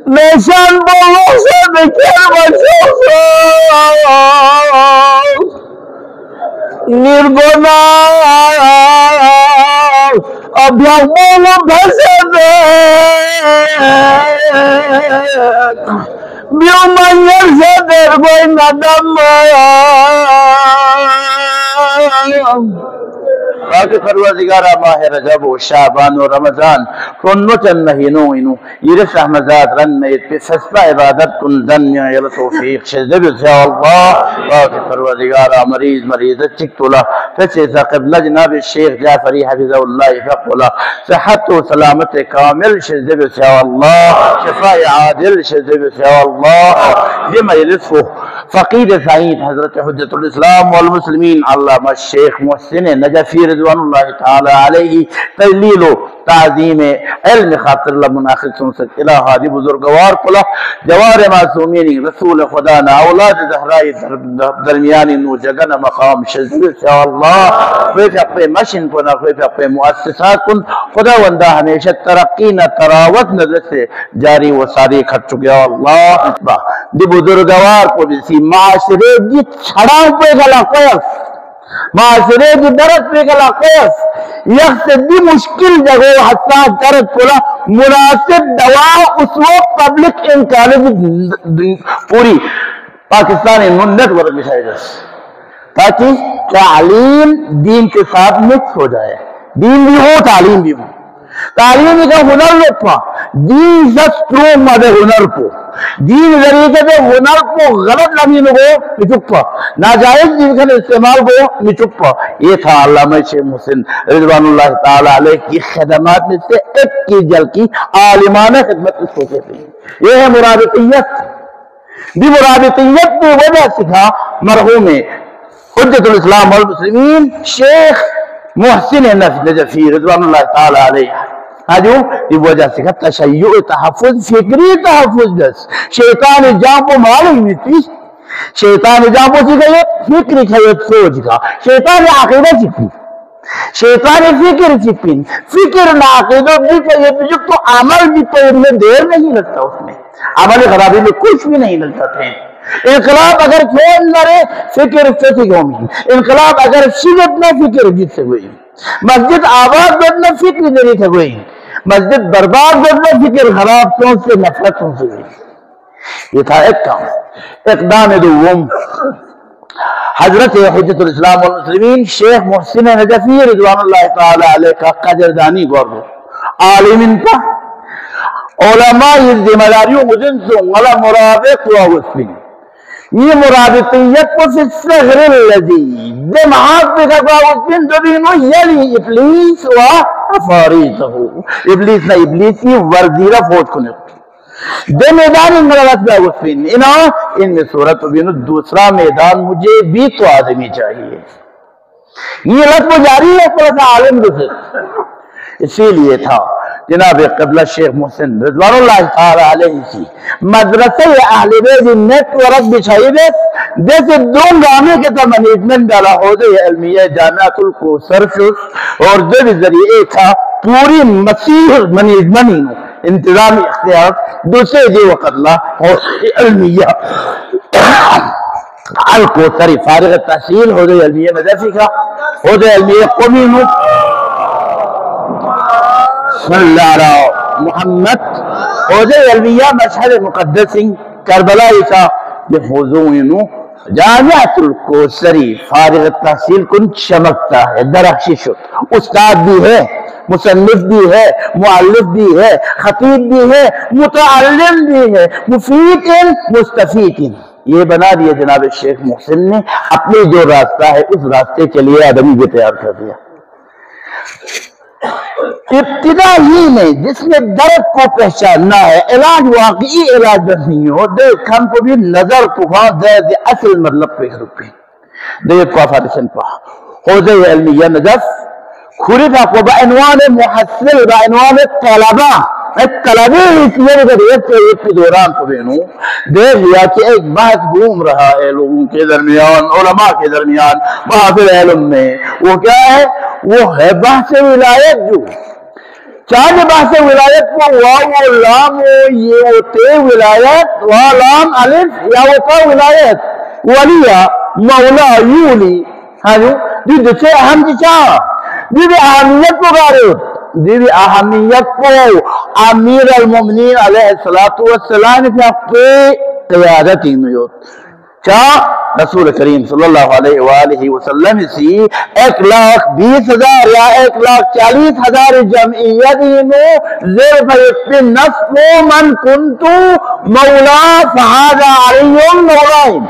Nation Bolos and the Nirgona Abhyamolo Bhasade Bhuman Sader Goinadam باقی پروردگارہ ماہ رجب و شعبان و رمضان کنو چند مہینوں انو یرس رحمزات رن میت پہ سستا عبادت کن دن میل توفیق شدب یا اللہ باقی پروردگارہ مریض چکتولا فسیسا قبلہ جناب الشیخ جعفری حفظ اللہ فقولا صحت و سلامت کامل شدب یا اللہ شفاء عادل شدب یا اللہ یہ مجلس کو فقید سعید حضرت حجت الاسلام والمسلمین علامہ الشیخ محسن نجفی رضوان اللہ تعالی علیہ تجلیل و تعظیم علم خاطر اللہ مناخد سنسک الہ دی بزرگوار کلا جوار معصومین رسول خدا نا اولاد زہرائی درمیانی نو جگن مقام شزیر سے اللہ خویف اپنے مشن کنا خویف اپنے مؤسسات کن خدا وندہ ہمیشہ ترقی نہ تراوت نظر سے جاری و ساری کھٹ چکے اللہ دی بزرگوار کو جسی معاشرے جی چھڑاؤں پہ گلا قیس معاشرے کی درد پہ گلا قیس یخت دی مشکل جگہ حساس درد پورا مناسب دوا اس وقت پبلک انکالج پوری پاکستانی نیٹ ورک بچھائی جائے تاکہ تعلیم دین کے ساتھ مکس ہو جائے دین بھی ہو تعلیم بھی ہو تعلیم کا ہنر لپا دین سس پرو مدے ہنر کو دین ذریعے سے ہنر کو غلط لمین کو مچپا ناجائز دین کا استعمال کو مچپا یہ تھا علامہ شیخ محسن رضوان اللہ تعالی علیہ کی خدمات میں سے ایک کی جل کی عالمانہ خدمت اس کو کہتے ہیں یہ ہے مرابطیت بھی مرابطیت کی وجہ سکھا مرحوم حجت الاسلام والمسلمین شیخ محسن نجفی رضوان اللہ تعالی علیہ آجو یہ وجہ سے کہ تشیع تحفظ فکری تحفظ دس شیطان جامو معلوم ہوتی شیطان جامو سی گئی فکری خیت سوچ کا شیطان عقیدہ چپی شیطان فکر چپین فکر نہ عقیدہ بھی پہیے تو عمل بھی پہیے میں دیر نہیں لگتا اس میں عمل خرابی میں کچھ بھی نہیں لگتا تھے انقلاب اگر کھول نہ رہے فکر فتی گومی انقلاب اگر شدت نہ فکر جیت سے ہوئی مسجد آباد بدنا فکر نہیں تھا ہوئی مسجد برباد بدنا فکر خراب سوچ سے نفرت سوچ سے ہوئی یہ تھا ایک کام اقدام دوم حضرت حجت الاسلام والمسلمین شیخ محسن نجفی رضوان اللہ تعالی علیہ کا قدردانی گورو عالم انتا علماء یہ ذمہ داریوں مجن سے غلا مرابط و وصفین یہ مرابطیت کو فی الصغر اللذی دماغ پہ کہا وصفین دبینو یلی ابلیس و افاریتہو ابلیس نہ ابلیس کی ورزیرہ فوج کنے دے میدان ان مرابط پہ وصفین ان میں صورت بینو دوسرا میدان مجھے بھی تو آدمی چاہیے یہ لطف جاری ہے پلس عالم دوسر اسی لیے تھا جناب قبلہ شیخ محسن رضوان اللہ تعالی علیہ کی مدرسہ اہل بیت نیٹ ورک بچھائی جیسے دو گانے کے تو مینجمنٹ ڈالا حوزہ علمیہ جامعۃ الکوثر اور جو ذریعے تھا پوری مسیح مینجمنٹ انتظامی اختیار دوسرے جو وقت اللہ حوزہ علمیہ الکوثری فارغ تحصیل حوزہ علمیہ مدرسے کا حوزہ علمیہ قومی صلی اللہ علیہ محمد حوزہ علمیہ مشہد مقدس کربلا کا یہ حوزہ جامعۃ الکوثری فارغ تحصیل کن چمکتا ہے درخشی شد استاد بھی ہے مصنف بھی ہے مؤلف بھی ہے خطیب بھی ہے متعلم بھی ہے مفید مستفید یہ بنا دیا جناب شیخ محسن نے اپنے جو راستہ ہے اس راستے کے لیے آدمی بھی تیار کر دیا ابتدا ہی میں جس نے درد کو پہچاننا ہے علاج واقعی علاج نہیں ہو دیکھ ہم کو بھی نظر پکا درد اصل مطلب پہ روپے دیکھ کو فارسن پا حوزہ علمیہ نجف خورفہ کو بعنوان محصل بعنوان طلبہ طلبی اس کے دوران کو بینوں دیکھ لیا کہ ایک بحث گھوم رہا ہے لوگوں کے درمیان علماء کے درمیان محافل علم میں وہ کیا ہے وہ ہے بحث ولایت جو چاہے بحث ولایت کو واو لام یہ ہوتے ولایت وا لام الف یا ہوتا ولایت ولیہ مولا یولی ہاں جو دوسرے اہم کی چاہ جو اہمیت کو غارت دیوی اہمیت کو امیر المومنین علیہ السلام کی اپنے قیادتی میں چاہ رسول کریم صلی اللہ علیہ وآلہ وسلم سی 1,20,000 یا 1,40,000 جمعیت میں زیر فیق نصف من کنتو مولا فہذا علی مولائن